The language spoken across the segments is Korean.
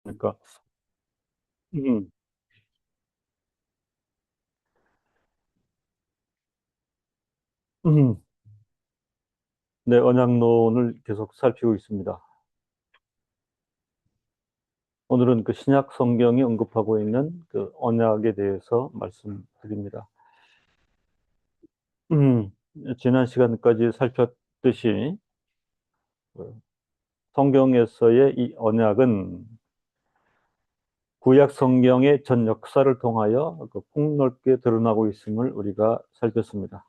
그러니까, 음, 음, 네, 언약론을 계속 살피고 있습니다. 오늘은 그 신약 성경이 언급하고 있는 그 언약에 대해서 말씀드립니다. 음, 지난 시간까지 살폈듯이 그 성경에서의 이 언약은 구약 성경의 전 역사를 통하여 그 폭넓게 드러나고 있음을 우리가 살폈습니다.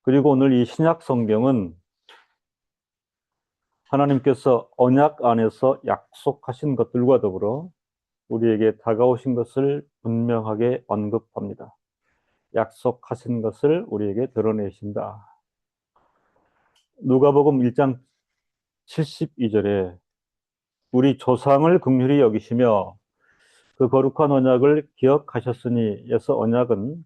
그리고 오늘 이 신약 성경은 하나님께서 언약 안에서 약속하신 것들과 더불어 우리에게 다가오신 것을 분명하게 언급합니다. 약속하신 것을 우리에게 드러내신다. 누가복음 1장 72절에 우리 조상을 긍휼히 여기시며 그 거룩한 언약을 기억하셨으니에서 언약은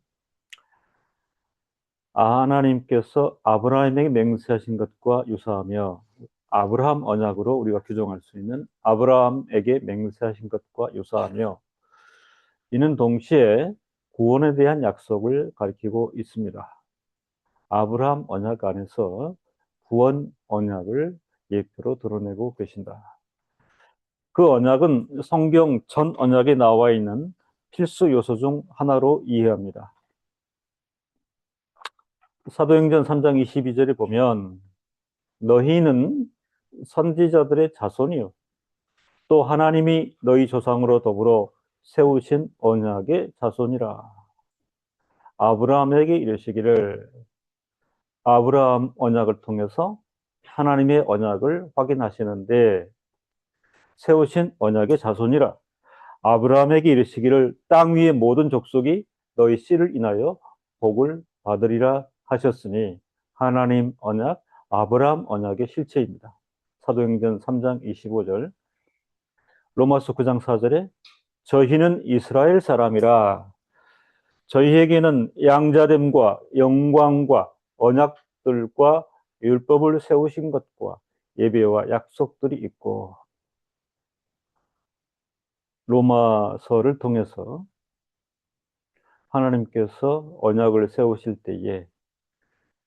하나님께서 아브라함에게 맹세하신 것과 유사하며 아브라함 언약으로 우리가 규정할 수 있는 아브라함에게 맹세하신 것과 유사하며 이는 동시에 구원에 대한 약속을 가리키고 있습니다. 아브라함 언약 안에서 구원 언약을 예표로 드러내고 계신다. 그 언약은 성경 전 언약에 나와 있는 필수 요소 중 하나로 이해합니다. 사도행전 3장 22절에 보면 너희는 선지자들의 자손이요 또 하나님이 너희 조상으로 더불어 세우신 언약의 자손이라. 아브라함에게 이르시기를 아브라함 언약을 통해서 하나님의 언약을 확인하시는데 세우신 언약의 자손이라. 아브라함에게 이르시기를 땅 위의 모든 족속이 너희 씨를 인하여 복을 받으리라 하셨으니 하나님 언약, 아브라함 언약의 실체입니다. 사도행전 3장 25절, 로마서 9장 4절에 저희는 이스라엘 사람이라 저희에게는 양자됨과 영광과 언약들과 율법을 세우신 것과 예배와 약속들이 있고 로마서를 통해서 하나님께서 언약을 세우실 때에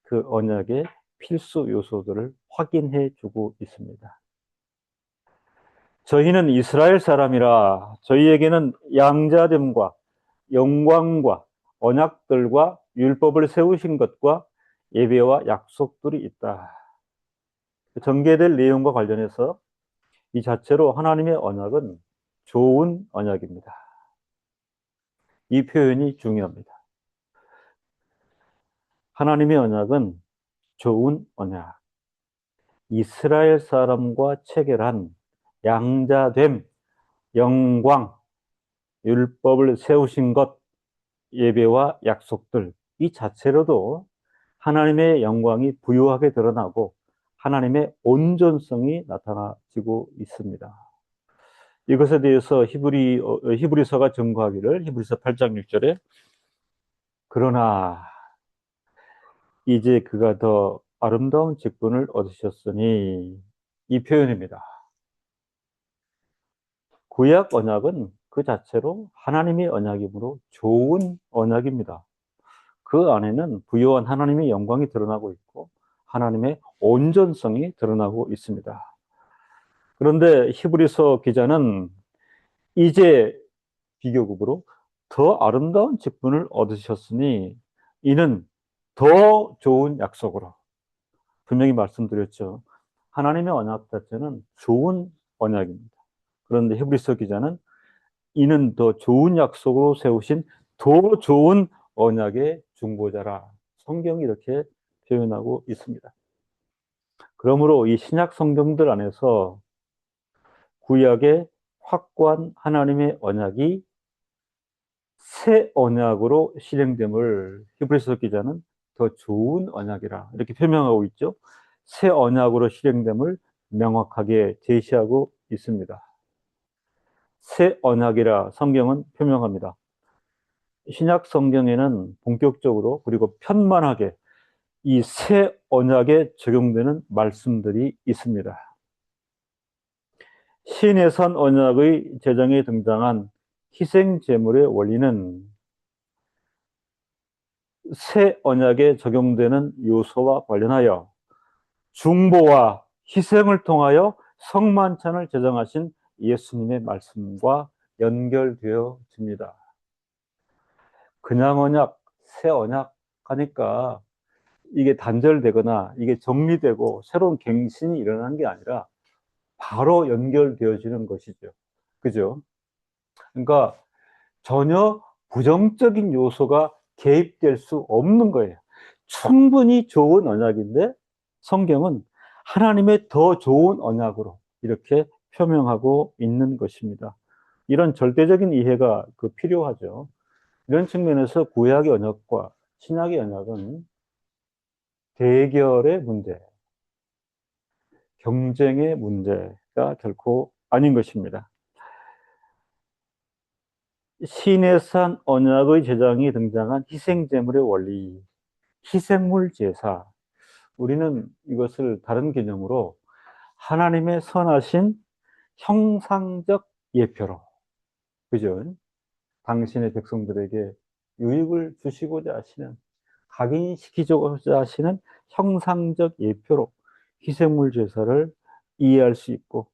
그 언약의 필수 요소들을 확인해 주고 있습니다. 저희는 이스라엘 사람이라 저희에게는 양자됨과 영광과 언약들과 율법을 세우신 것과 예배와 약속들이 있다. 전개될 내용과 관련해서 이 자체로 하나님의 언약은 좋은 언약입니다. 이 표현이 중요합니다. 하나님의 언약은 좋은 언약. 이스라엘 사람과 체결한 양자됨, 영광, 율법을 세우신 것, 예배와 약속들, 이 자체로도 하나님의 영광이 부유하게 드러나고 하나님의 온전성이 나타나지고 있습니다. 이것에 대해서 히브리서가 증거하기를 히브리서 8장 6절에 그러나 이제 그가 더 아름다운 직분을 얻으셨으니 이 표현입니다. 구약 언약은 그 자체로 하나님의 언약이므로 좋은 언약입니다. 그 안에는 부유한 하나님의 영광이 드러나고 있고 하나님의 온전성이 드러나고 있습니다. 그런데 히브리서 기자는 이제 비교급으로 더 아름다운 직분을 얻으셨으니 이는 더 좋은 약속으로 분명히 말씀드렸죠. 하나님의 언약 자체는 좋은 언약입니다. 그런데 히브리서 기자는 이는 더 좋은 약속으로 세우신 더 좋은 언약의 중보자라. 성경이 이렇게 표현하고 있습니다. 그러므로 이 신약 성경들 안에서 구약의 확고한 하나님의 언약이 새 언약으로 실행됨을 히브리서 기자는 더 좋은 언약이라 이렇게 표명하고 있죠. 새 언약으로 실행됨을 명확하게 제시하고 있습니다. 새 언약이라 성경은 표명합니다. 신약 성경에는 본격적으로 그리고 편만하게 이 새 언약에 적용되는 말씀들이 있습니다. 시내산 언약의 제정에 등장한 희생 제물의 원리는 새 언약에 적용되는 요소와 관련하여 중보와 희생을 통하여 성만찬을 제정하신 예수님의 말씀과 연결되어집니다. 그냥 언약, 새 언약 하니까 이게 단절되거나 이게 정리되고 새로운 갱신이 일어나는 게 아니라 바로 연결되어지는 것이죠. 그죠? 그러니까 전혀 부정적인 요소가 개입될 수 없는 거예요. 충분히 좋은 언약인데 성경은 하나님의 더 좋은 언약으로 이렇게 표명하고 있는 것입니다. 이런 절대적인 이해가 필요하죠. 이런 측면에서 구약의 언약과 신약의 언약은 대결의 문제, 경쟁의 문제가 결코 아닌 것입니다. 시내산 언약의 제정이 등장한 희생제물의 원리, 희생물 제사. 우리는 이것을 다른 개념으로 하나님의 선하신 형상적 예표로, 그죠? 당신의 백성들에게 유익을 주시고자 하시는, 각인시키고자 하시는 형상적 예표로 희생물 제사를 이해할 수 있고,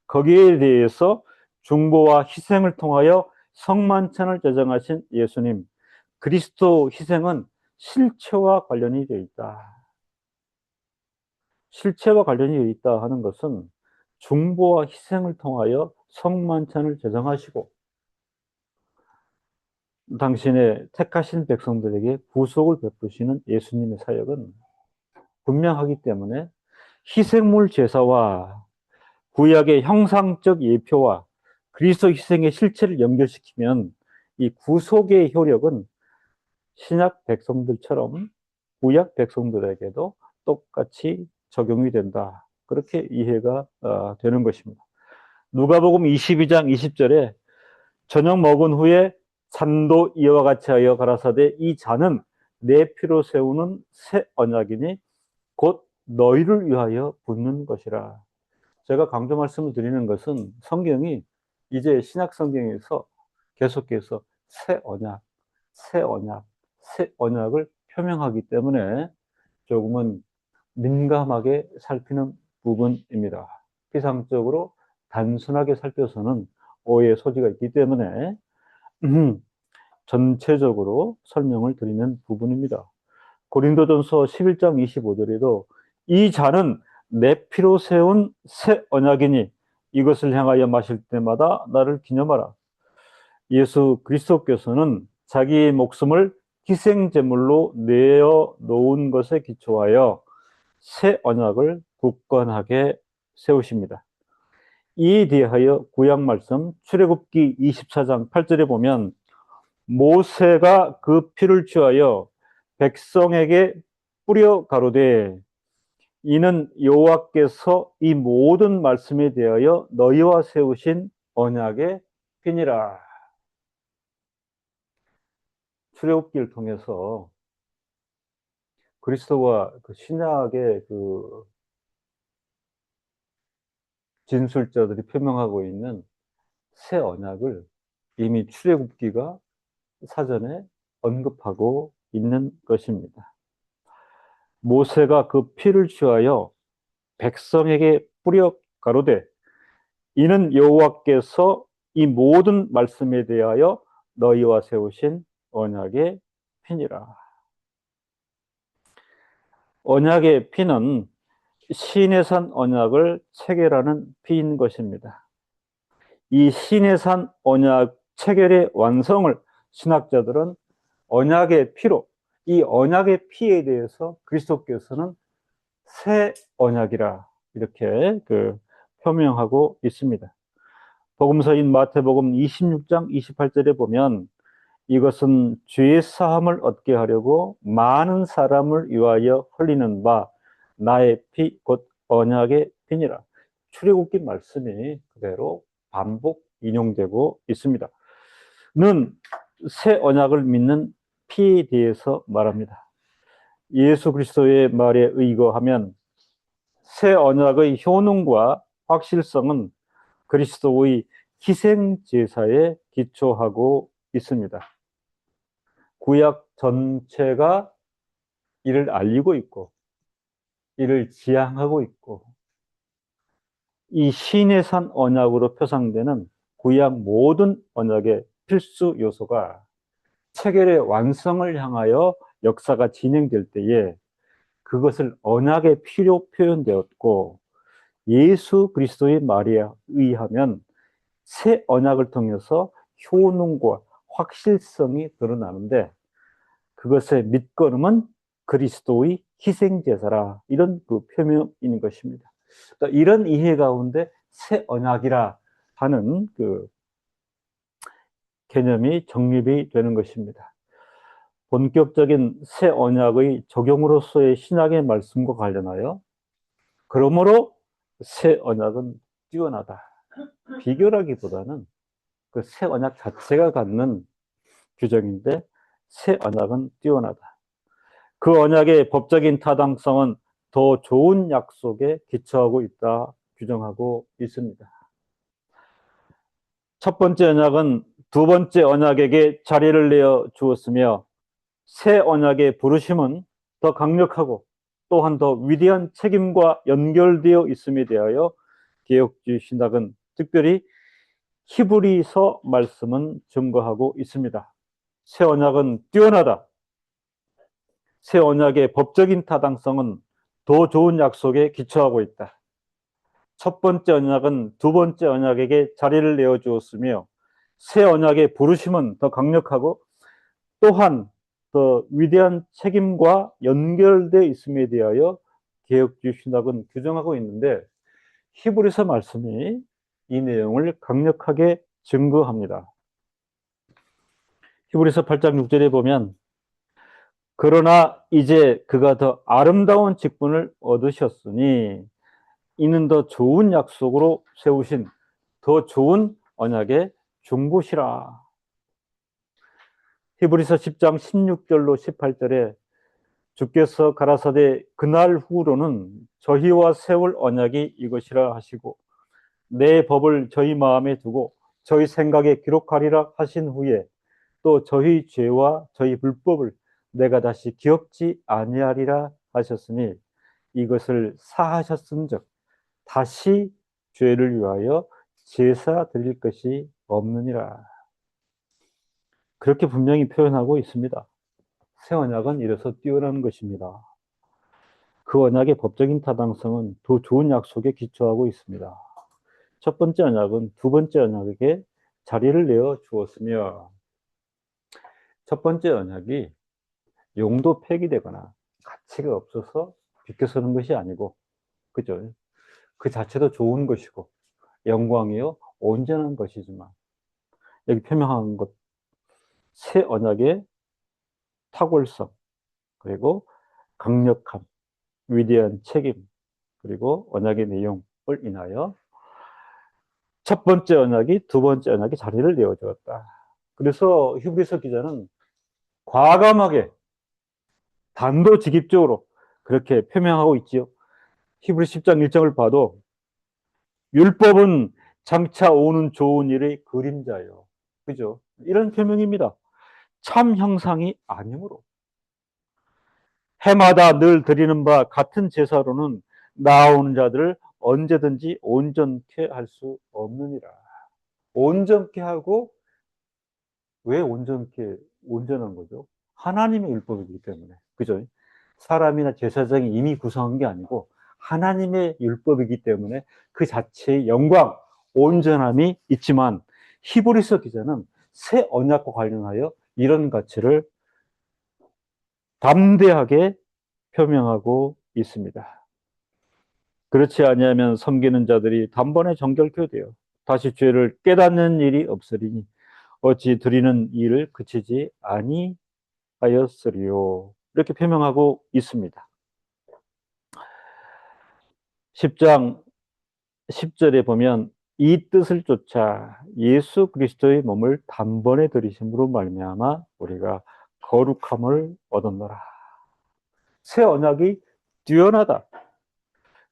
거기에 대해서 중보와 희생을 통하여 성만찬을 제정하신 예수님, 그리스도 희생은 실체와 관련이 되어 있다. 실체와 관련이 되어 있다 하는 것은 중보와 희생을 통하여 성만찬을 제정하시고 당신의 택하신 백성들에게 구속을 베푸시는 예수님의 사역은 분명하기 때문에 희생물 제사와 구약의 형상적 예표와 그리스도 희생의 실체를 연결시키면 이 구속의 효력은 신약 백성들처럼 구약 백성들에게도 똑같이 적용이 된다. 그렇게 이해가 되는 것입니다. 누가복음 22장 20절에 저녁 먹은 후에 잔도 이와 같이 하여 가라사대 이 잔은 내 피로 세우는 새 언약이니 곧 너희를 위하여 붓는 것이라. 제가 강조 말씀을 드리는 것은 성경이 이제 신약 성경에서 계속해서 새 언약, 새 언약, 새 언약을 표명하기 때문에 조금은 민감하게 살피는 부분입니다. 피상적으로 단순하게 살펴서는 오해의 소지가 있기 때문에 전체적으로 설명을 드리는 부분입니다. 고린도전서 11장 25절에도 이 잔은 내 피로 세운 새 언약이니 이것을 향하여 마실 때마다 나를 기념하라. 예수 그리스도께서는 자기의 목숨을 희생 제물로 내어 놓은 것에 기초하여 새 언약을 굳건하게 세우십니다. 이에 대하여 구약 말씀 출애굽기 24장 8절에 보면 모세가 그 피를 취하여 백성에게 뿌려 가로되 이는 여호와께서 이 모든 말씀에 대하여 너희와 세우신 언약의 피니라. 출애굽기를 통해서 그리스도와 신약의 진술자들이 표명하고 있는 새 언약을 이미 출애굽기가 사전에 언급하고 있는 것입니다. 모세가 그 피를 취하여 백성에게 뿌려 가로되 이는 여호와께서 이 모든 말씀에 대하여 너희와 세우신 언약의 피니라. 언약의 피는 시내산 언약을 체결하는 피인 것입니다. 이 시내산 언약 체결의 완성을 신학자들은 언약의 피로, 이 언약의 피에 대해서 그리스도께서는 새 언약이라 이렇게 표명하고 있습니다. 복음서인 마태복음 26장 28절에 보면 이것은 죄 사함을 얻게 하려고 많은 사람을 위하여 흘리는 바 나의 피 곧 언약의 피니라. 출애굽기 말씀이 그대로 반복 인용되고 있습니다. 는 새 언약을 믿는 피에 대해서 말합니다. 예수 그리스도의 말에 의거하면 새 언약의 효능과 확실성은 그리스도의 희생 제사에 기초하고 있습니다. 구약 전체가 이를 알리고 있고 이를 지향하고 있고 이 시내산 언약으로 표상되는 구약 모든 언약의 필수 요소가 체결의 완성을 향하여 역사가 진행될 때에 그것을 언약의 필요 표현되었고 예수 그리스도의 말에 의하면 새 언약을 통해서 효능과 확실성이 드러나는데 그것의 밑거름은 그리스도의 희생제사라 이런 그 표명인 것입니다. 그러니까 이런 이해 가운데 새 언약이라 하는 그 개념이 정립이 되는 것입니다. 본격적인 새 언약의 적용으로서의 신약의 말씀과 관련하여 그러므로 새 언약은 뛰어나다. 비교라기보다는 그 새 언약 자체가 갖는 규정인데 새 언약은 뛰어나다. 그 언약의 법적인 타당성은 더 좋은 약속에 기초하고 있다 규정하고 있습니다. 첫 번째 언약은 두 번째 언약에게 자리를 내어 주었으며 새 언약의 부르심은 더 강력하고 또한 더 위대한 책임과 연결되어 있음에 대하여 개혁주의 신학은 특별히 히브리서 말씀은 증거하고 있습니다. 새 언약은 뛰어나다. 새 언약의 법적인 타당성은 더 좋은 약속에 기초하고 있다. 첫 번째 언약은 두 번째 언약에게 자리를 내어 주었으며 새 언약의 부르심은 더 강력하고 또한 더 위대한 책임과 연결되어 있음에 대하여 개혁주의 신학은 규정하고 있는데 히브리서 말씀이 이 내용을 강력하게 증거합니다. 히브리서 8장 6절에 보면 그러나 이제 그가 더 아름다운 직분을 얻으셨으니 이는 더 좋은 약속으로 세우신 더 좋은 언약의 중보시라. 히브리서 10장 16절로 18절에 주께서 가라사대 그날 후로는 저희와 세울 언약이 이것이라 하시고 내 법을 저희 마음에 두고 저희 생각에 기록하리라 하신 후에 또 저희 죄와 저희 불법을 내가 다시 기억지 아니하리라 하셨으니 이것을 사하셨은즉 다시 죄를 위하여 제사 드릴 것이 없느니라. 그렇게 분명히 표현하고 있습니다. 새 언약은 이래서 뛰어난 것입니다. 그 언약의 법적인 타당성은 더 좋은 약속에 기초하고 있습니다. 첫 번째 언약은 두 번째 언약에게 자리를 내어 주었으며 첫 번째 언약이 용도 폐기되거나 가치가 없어서 비껴서는 것이 아니고 그죠? 그 자체도 좋은 것이고 영광이요 온전한 것이지만 여기 표명한 것 새 언약의 탁월성 그리고 강력함 위대한 책임 그리고 언약의 내용을 인하여 첫 번째 언약이 두 번째 언약이 자리를 내어주었다. 그래서 히브리서 기자는 과감하게 단도직입적으로 그렇게 표명하고 있지요. 히브리 10장 1장을 봐도 율법은 장차 오는 좋은 일의 그림자요. 그죠? 이런 표명입니다. 참 형상이 아니므로 해마다 늘 드리는 바 같은 제사로는 나아오는 자들을 언제든지 온전케 할 수 없느니라. 온전케 하고 왜 온전한 거죠? 하나님의 율법이기 때문에. 그죠? 사람이나 제사장이 이미 구성한 게 아니고 하나님의 율법이기 때문에 그 자체의 영광, 온전함이 있지만 히브리서 기자는 새 언약과 관련하여 이런 가치를 담대하게 표명하고 있습니다. 그렇지 아니하면 섬기는 자들이 단번에 정결케 되어 다시 죄를 깨닫는 일이 없으리니 어찌 드리는 일을 그치지 아니하였으리요. 이렇게 표명하고 있습니다. 10장 10절에 보면 이 뜻을 쫓아 예수 그리스도의 몸을 단번에 들이심으로 말미암아 우리가 거룩함을 얻었노라. 새 언약이 뛰어나다.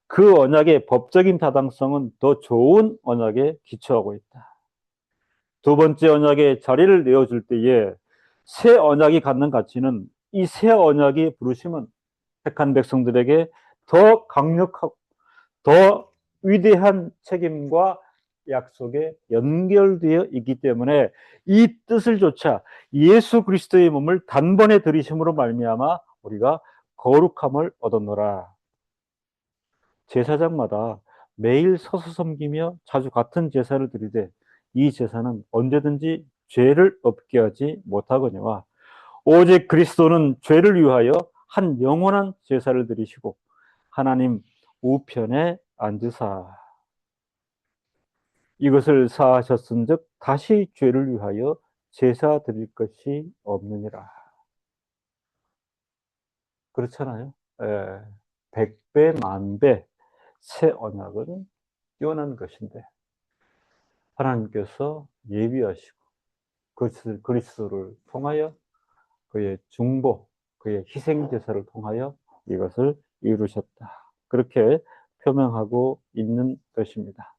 그 언약의 법적인 타당성은 더 좋은 언약에 기초하고 있다. 두 번째 언약의 자리를 내어줄 때에 새 언약이 갖는 가치는 이 새 언약이 부르심은 택한 백성들에게 더 강력하고 더 위대한 책임과 약속에 연결되어 있기 때문에 이 뜻을 조차 예수 그리스도의 몸을 단번에 들이심으로 말미암아 우리가 거룩함을 얻었노라. 제사장마다 매일 서서 섬기며 자주 같은 제사를 드리되 이 제사는 언제든지 죄를 없게 하지 못하거니와 오직 그리스도는 죄를 위하여 한 영원한 제사를 드리시고 하나님 우편에 앉으사 이것을 사하셨은즉 다시 죄를 위하여 제사 드릴 것이 없느니라. 그렇잖아요. 예, 백배 만배 새 언약은 뛰어난 것인데 하나님께서 예비하시고 그리스도를 통하여 그의 중보, 그의 희생 제사를 통하여 이것을 이루셨다. 그렇게 표명하고 있는 것입니다.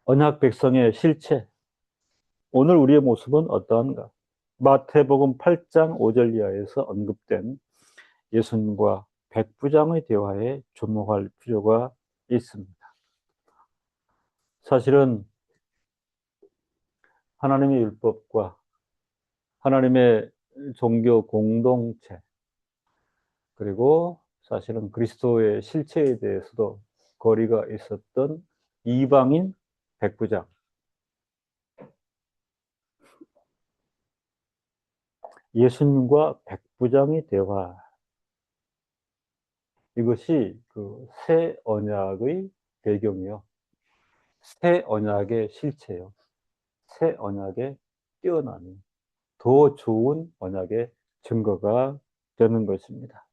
언약 백성의 실체, 오늘 우리의 모습은 어떠한가? 마태복음 8장 5절 이하에서 언급된 예수님과 백부장의 대화에 주목할 필요가 있습니다. 사실은 하나님의 율법과 하나님의 종교 공동체, 그리고 사실은 그리스도의 실체에 대해서도 거리가 있었던 이방인 백부장. 예수님과 백부장의 대화. 이것이 그 새 언약의 배경이요. 새 언약의 실체요. 새 언약의 뛰어남이 더 좋은 언약의 증거가 되는 것입니다.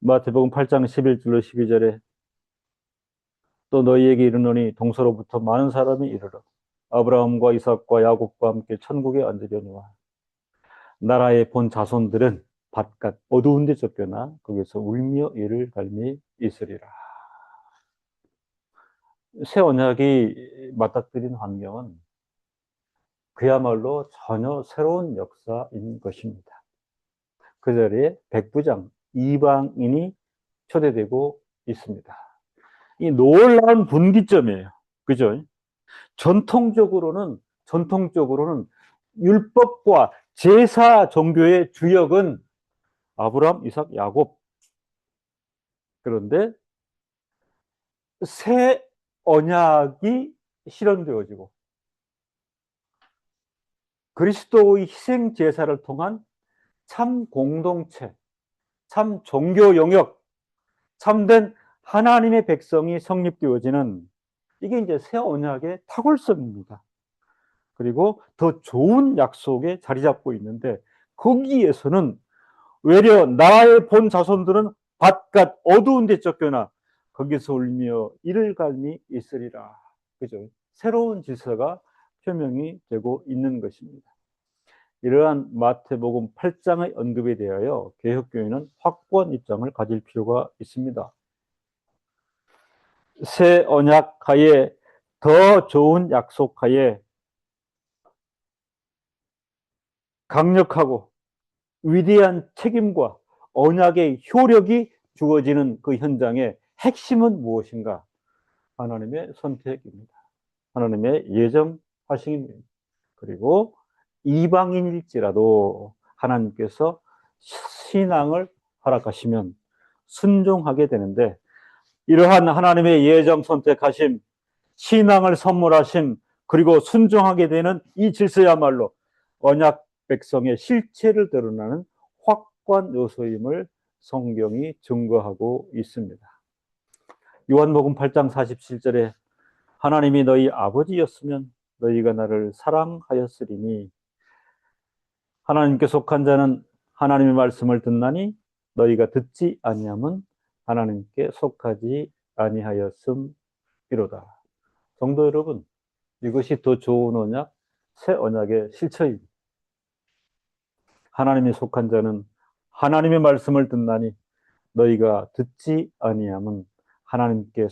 마태복음 8장 11절로 12절에 또 너희에게 이르노니 동서로부터 많은 사람이 이르러 아브라함과 이삭과 야곱과 함께 천국에 앉으려니와 나라의 본 자손들은 바깥 어두운 데 쫓겨나 거기서 울며 이를 갈미 있으리라. 새 언약이 맞닥뜨린 환경은 그야말로 전혀 새로운 역사인 것입니다. 그 자리에 백부장, 이방인이 초대되고 있습니다. 이 놀라운 분기점이에요. 그죠? 전통적으로는 율법과 제사 종교의 주역은 아브라함, 이삭, 야곱. 그런데 새 언약이 실현되어지고 그리스도의 희생 제사를 통한 참 공동체, 참 종교 영역, 참된 하나님의 백성이 성립되어지는 이게 이제 새 언약의 탁월성입니다. 그리고 더 좋은 약속에 자리 잡고 있는데 거기에서는 외려 나의 본 자손들은 바깥 어두운 데 쫓겨나 거기서 울며 이를 갈미 있으리라. 그죠? 새로운 질서가 표명이 되고 있는 것입니다. 이러한 마태복음 8장의 언급에 대하여 개혁교회는 확고한 입장을 가질 필요가 있습니다. 새 언약 하에 더 좋은 약속 하에 강력하고 위대한 책임과 언약의 효력이 주어지는 그 현장의 핵심은 무엇인가? 하나님의 선택입니다. 하나님의 예정하심입니다. 그리고 이방인일지라도 하나님께서 신앙을 허락하시면 순종하게 되는데 이러한 하나님의 예정 선택하심, 신앙을 선물하심, 그리고 순종하게 되는 이 질서야말로 언약 백성의 실체를 드러나는 확고한 요소임을 성경이 증거하고 있습니다. 요한복음 8장 47절에 하나님이 너희 아버지였으면 너희가 나를 사랑하였으리니 하나님께 속한 자는 하나님의 말씀을 듣나니 너희가 듣지 아니함은 하나님께 속하지 아니하였음이로다. 성도 여러분, 이것이 더 좋은 언약, 새 언약의 실체입니다. 하나님이 속한 자는 하나님의 말씀을 듣나니 너희가 듣지 아니함은 하나님께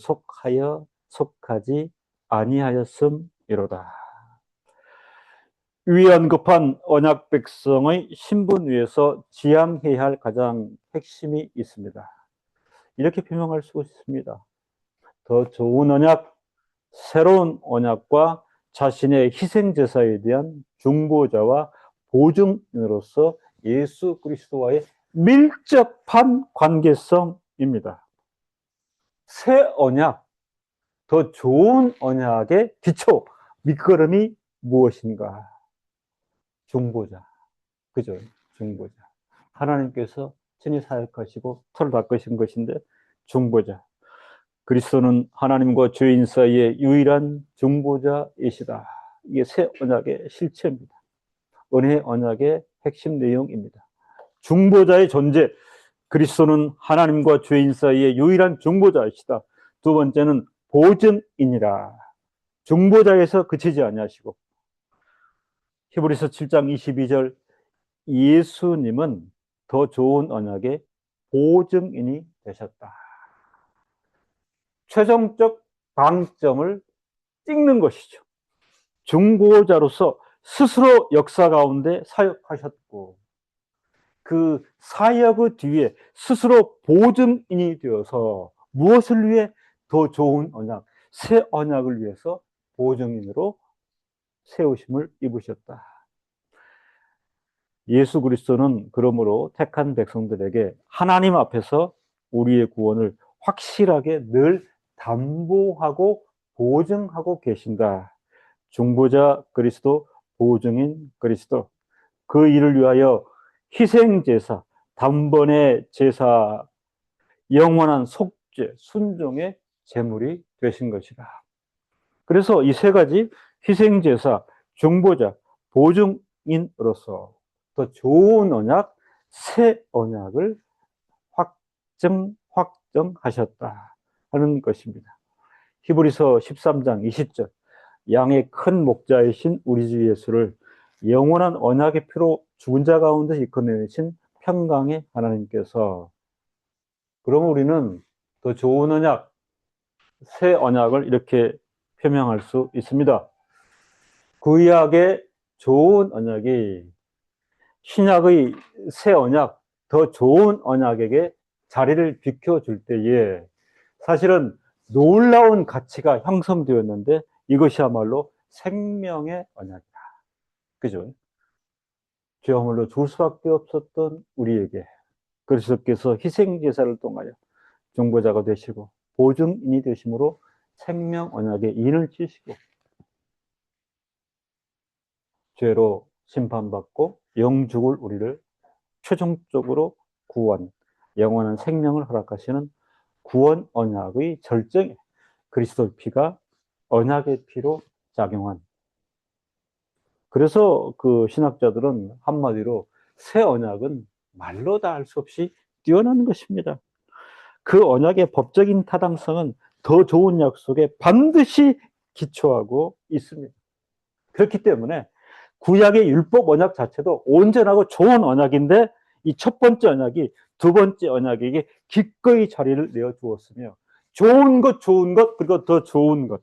속하지 아니하였음이로다. 위 언급한 언약 백성의 신분 위에서 지향해야 할 가장 핵심이 있습니다. 이렇게 표명할 수 있습니다. 더 좋은 언약, 새로운 언약과 자신의 희생제사에 대한 중보자와 보증인으로서 예수 그리스도와의 밀접한 관계성입니다. 새 언약, 더 좋은 언약의 기초, 밑거름이 무엇인가? 중보자. 그죠? 중보자. 하나님께서 친히 사역하시고 터를 닦으신 것인데, 중보자. 그리스도는 하나님과 죄인 사이의 유일한 중보자이시다. 이게 새 언약의 실체입니다. 은혜 언약의 핵심 내용입니다. 중보자의 존재, 그리스도는 하나님과 죄인 사이의 유일한 중보자이시다. 두 번째는 보증이니라. 중보자에서 그치지 아니하시고, 히브리서 7장 22절, 예수님은 더 좋은 언약의 보증인이 되셨다. 최종적 방점을 찍는 것이죠. 중보자로서 스스로 역사 가운데 사역하셨고, 그 사역의 뒤에 스스로 보증인이 되어서 무엇을 위해? 더 좋은 언약, 새 언약을 위해서 보증인으로 세우심을 입으셨다. 예수 그리스도는 그러므로 택한 백성들에게 하나님 앞에서 우리의 구원을 확실하게 늘 담보하고 보증하고 계신다. 중보자 그리스도, 보증인 그리스도. 그 일을 위하여 희생제사, 단번의 제사, 영원한 속죄, 순종의 제물이 되신 것이다. 그래서 이 세 가지, 희생제사, 중보자, 보증인으로서 더 좋은 언약, 새 언약을 확정하셨다 하는 것입니다. 히브리서 13장 20절, 양의 큰 목자이신 우리 주 예수를 영원한 언약의 피로 죽은 자 가운데 이끌어내신 평강의 하나님께서, 그러면 우리는 더 좋은 언약, 새 언약을 이렇게 표명할 수 있습니다. 구약의 좋은 언약이 신약의 새 언약, 더 좋은 언약에게 자리를 비켜줄 때에 사실은 놀라운 가치가 형성되었는데, 이것이야말로 생명의 언약이다. 그죠? 죄화물로 죽을 수밖에 없었던 우리에게 그리스도께서 희생제사를 통하여 중보자가 되시고 보증인이 되심으로 생명 언약의 인을 치시고 죄로 심판받고 영죽을 우리를 최종적으로 구원, 영원한 생명을 허락하시는 구원 언약의 절정에 그리스도의 피가 언약의 피로 작용한, 그래서 그 신학자들은 한마디로 새 언약은 말로 다 할 수 없이 뛰어난 것입니다. 그 언약의 법적인 타당성은 더 좋은 약속에 반드시 기초하고 있습니다. 그렇기 때문에 구약의 율법 언약 자체도 온전하고 좋은 언약인데, 이 첫 번째 언약이 두 번째 언약에게 기꺼이 자리를 내어주었으며, 좋은 것, 그리고 더 좋은 것,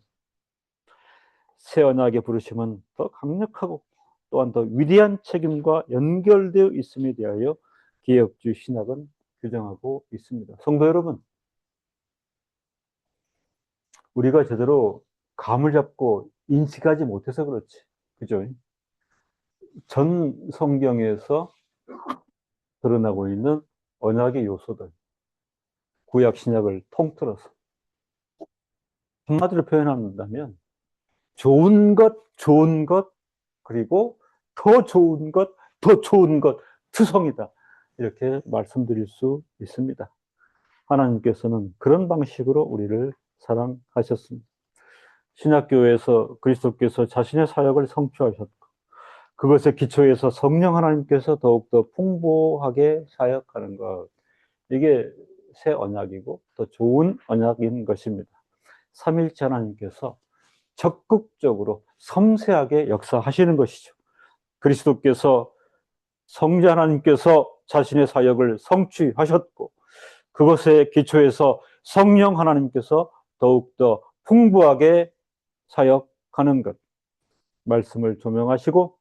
새 언약의 부르심은 더 강력하고 또한 더 위대한 책임과 연결되어 있음에 대하여 개혁주의 신학은 규정하고 있습니다. 성도 여러분, 우리가 제대로 감을 잡고 인식하지 못해서 그렇지, 그죠? 전 성경에서 드러나고 있는 언약의 요소들, 구약 신약을 통틀어서 한마디로 표현한다면 좋은 것, 그리고 더 좋은 것, 더 좋은 것, 투성이다, 이렇게 말씀드릴 수 있습니다. 하나님께서는 그런 방식으로 우리를 사랑하셨습니다. 신약교회에서 그리스도께서 자신의 사역을 성취하셨고, 그것에 기초해서 성령 하나님께서 더욱더 풍부하게 사역하는 것, 이게 새 언약이고 더 좋은 언약인 것입니다. 삼일체 하나님께서 적극적으로 섬세하게 역사하시는 것이죠. 그리스도께서, 성자 하나님께서 자신의 사역을 성취하셨고, 그것에 기초해서 성령 하나님께서 더욱더 풍부하게 사역하는 것, 말씀을 조명하시고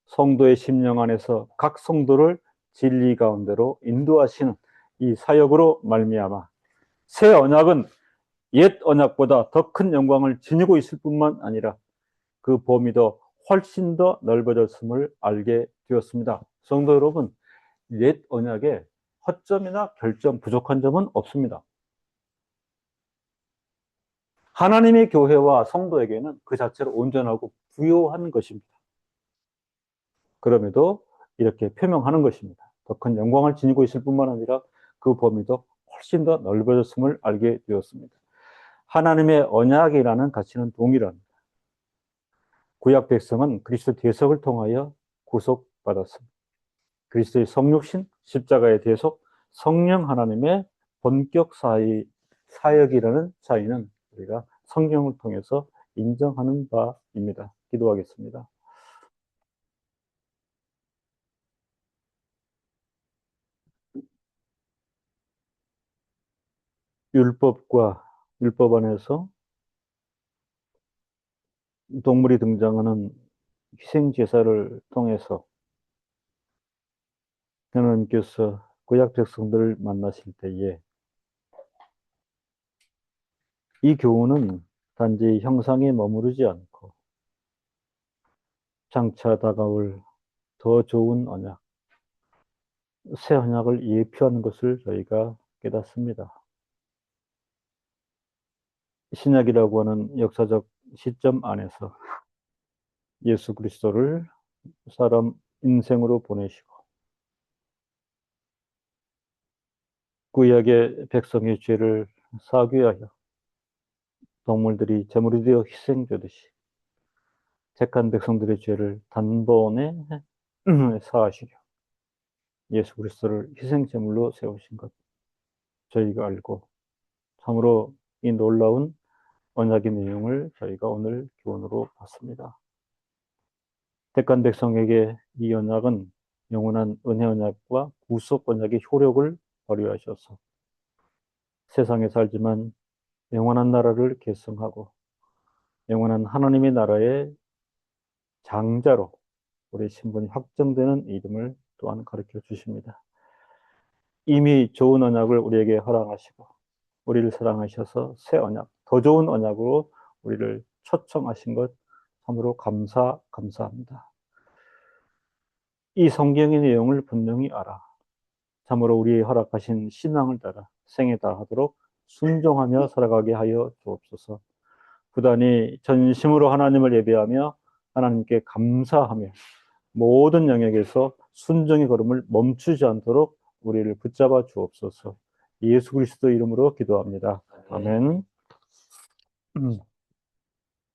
성도의 심령 안에서 각 성도를 진리 가운데로 인도하시는 이 사역으로 말미암아 새 언약은 옛 언약보다 더 큰 영광을 지니고 있을 뿐만 아니라 그 범위 더 훨씬 더 넓어졌음을 알게 되었습니다. 성도 여러분, 옛 언약에 허점이나 결점, 부족한 점은 없습니다. 하나님의 교회와 성도에게는 그 자체로 온전하고 부요한 것입니다. 그럼에도 이렇게 표명하는 것입니다. 더 큰 영광을 지니고 있을 뿐만 아니라 그 범위도 훨씬 더 넓어졌음을 알게 되었습니다. 하나님의 언약이라는 가치는 동일합니다. 구약 백성은 그리스도 대속을 통하여 구속받았습니다. 그리스도의 성육신, 십자가의 대속, 성령 하나님의 본격 사역이라는 차이는 우리가 성경을 통해서 인정하는 바입니다. 기도하겠습니다. 율법 안에서 동물이 등장하는 희생 제사를 통해서 하나님께서 구약 백성들을 만나실 때에 이 교훈은 단지 형상에 머무르지 않고 장차 다가올 더 좋은 언약, 새 언약을 예표하는 것을 저희가 깨닫습니다. 신약이라고 하는 역사적 시점 안에서 예수 그리스도를 사람 인생으로 보내시고 구약의 백성의 죄를 사귀하여 동물들이 제물이 되어 희생되듯이 택한 백성들의 죄를 단번에 사하시려 예수 그리스도를 희생 제물로 세우신 것 저희가 알고 참으로 이 놀라운 언약의 내용을 저희가 오늘 교훈으로 봤습니다. 택한 백성에게 이 언약은 영원한 은혜 언약과 구속 언약의 효력을 발휘하셔서 세상에 살지만 영원한 나라를 계승하고 영원한 하나님의 나라의 장자로 우리 신분이 확정되는 이름을 또한 가르쳐 주십니다. 이미 좋은 언약을 우리에게 허락하시고 우리를 사랑하셔서 새 언약, 더 좋은 언약으로 우리를 초청하신 것 참으로 감사합니다. 이 성경의 내용을 분명히 알아 참으로 우리의 허락하신 신앙을 따라 생에 다하도록 순종하며 살아가게 하여 주옵소서. 부단히 전심으로 하나님을 예배하며 하나님께 감사하며 모든 영역에서 순종의 걸음을 멈추지 않도록 우리를 붙잡아 주옵소서. 예수 그리스도 이름으로 기도합니다. 아멘.